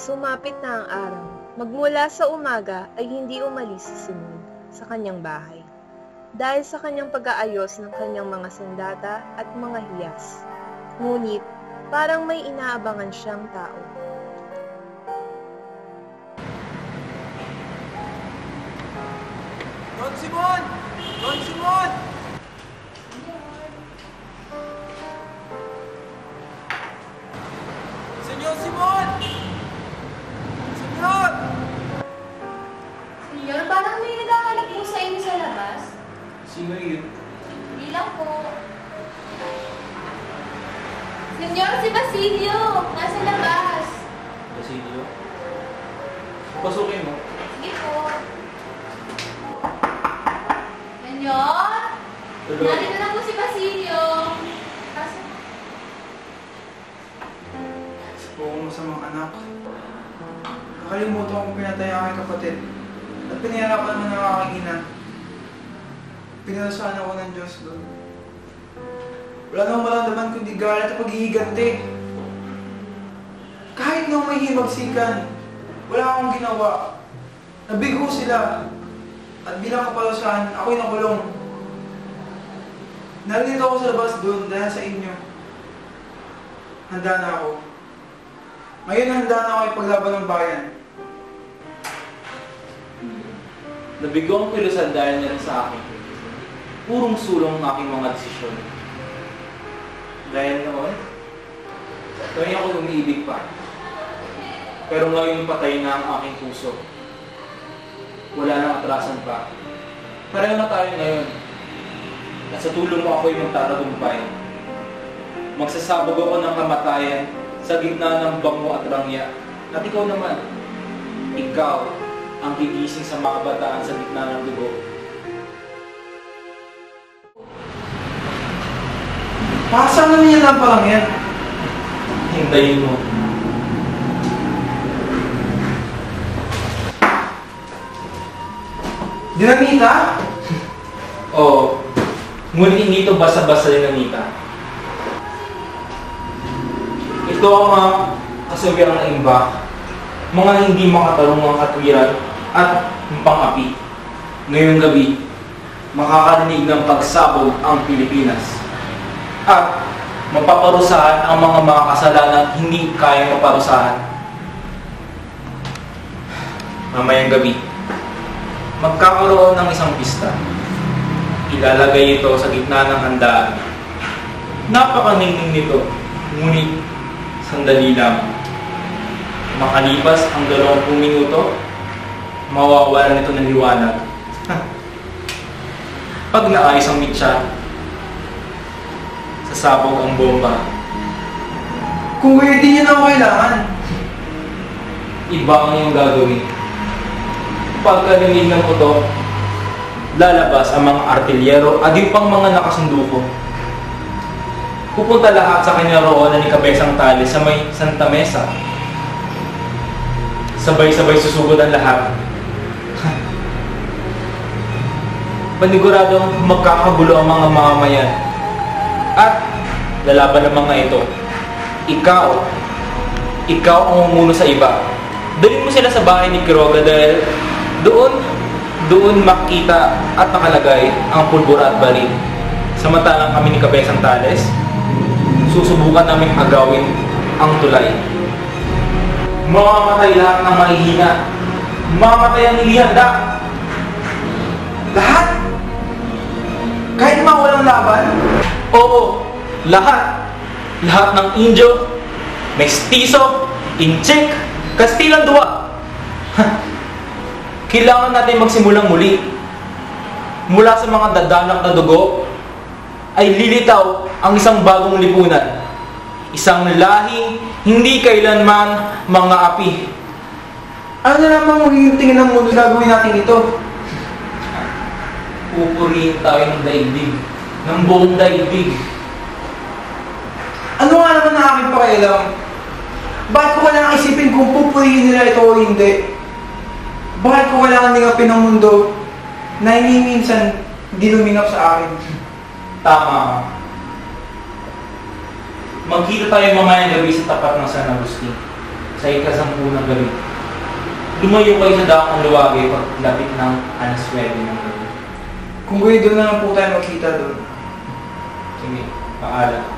Sumapit na ang araw. Magmula sa umaga ay hindi umalis si Simon sa kanyang bahay dahil sa kanyang pag-aayos ng kanyang mga sandata at mga hiyas. Ngunit parang may inaabangan siyang tao. Don Simon! Don Simon! Senyor Simon! Senyor! Senyor, parang may naghahanap po sa inyo sa labas. Sino yun? Hindi lang po. Senyor, si Basilio! Nasa labas. Basilio? Pasukin mo. Sige po. Senyor? Narito na po si Basilio. Pasok. Oo, masamang anak. Nakalimutan kong pinatay ang aking kapatid. At pinahirapan naman ng aking ina. Pinalasahan ako ng Diyos doon. Wala namang maramdaman kundi galit at paghihiganti. Kahit nung may himagsikan, wala akong ginawa. Nabigo sila. At bilang kapalasahan, ako'y nakulong. Narinig ako sa labas doon dahil sa inyo. Handa na ako. Ngayon handa na ako ipaglaban ng bayan. Nabigo ang kilusan dahil niya rin sa akin. Purong sulong ang aking mga desisyon. Dahil noon, ngayon ako umiibig pa. Pero ngayon patay na ang aking puso. Wala nang atrasan pa. Pareho na tayo ngayon. At sa tulong mo ako'y magtatagumpay. Magsasabog ako ng kamatayan sa gitna ng bango at rangya. At ikaw naman, ikaw ang gigising sa mga kabataan sa gitna ng dugo. Pasang naman yan lang palang yan. Hintayin mo. Dinamita? Oo. Ngunit hindi ito basta-basta dinamita. Ito ang mga kasabihan ng iba, mga hindi makatarungang katwiran at pang-api. Ngayong gabi, makakarinig ng pagsabog ang Pilipinas. At mapaparusahan ang mga kasalanan hindi kayang maparusahan. Mamayang gabi, magkakaroon ng isang pista. Ilalagay ito sa gitna ng handaan. Napakaningning nito, ngunit sandali lang. Makalipas ang 20 minuto, mawawalan nito ng liwanag. Pag naayos ang mitya, sasabog ang bomba. Kung kayo di nyo na ako kailangan. Iba ang iyong gagawin. Pagka narinig ng puto, lalabas ang mga artilyero at yung pang mga nakasunduko. Pupunta lahat sa kanya roonan ni Kabesang Tali sa may Santa Mesa. Sabay-sabay susugod ang lahat. Paniguradong magkakagulo ang mga mamamayan. At lalaban ng mga ito. Ikaw ang umuno sa iba. Dalhin mo sila sa bahay ni Quiroga dahil doon makita at nakalagay ang pulbura at baril. Samantalang kami ni Kabesang Tales, susubukan namin agawin ang tulay. Mamamatay lahat ng mahihina. Mamamatay ang hindi handa. Lahat? Kahit mga walang laban? Oo, lahat. Lahat ng Indio, Mestizo, Inchik, Kastilang Duwa. Kailangan natin magsimulang muli. Mula sa mga dadanak na dugo, ay lilitaw ang isang bagong lipunan. Isang lahing hindi kailanman mga api. Ano na namang magiging tingin ng mundo na gawin natin ito? Pupurihin tayo ng daigdig, ng buong daigdig. Ano nga naman na aking pakialam? Bakit ko kailangan isipin kung pupurihin nila ito o hindi? Bakit ko kailangan ningapin ng mundo na hindi minsan di lumingap sa akin? Tama ka. Magkita tayo mamayang gabi sa tapat ng San Agustin. sa ika-10 ng gabi. Lumayo kayo sa dakong luwagi paglapit ng 9 ng gabi. Kung gawin doon na lang po tayo makita doon. Sige, paalam.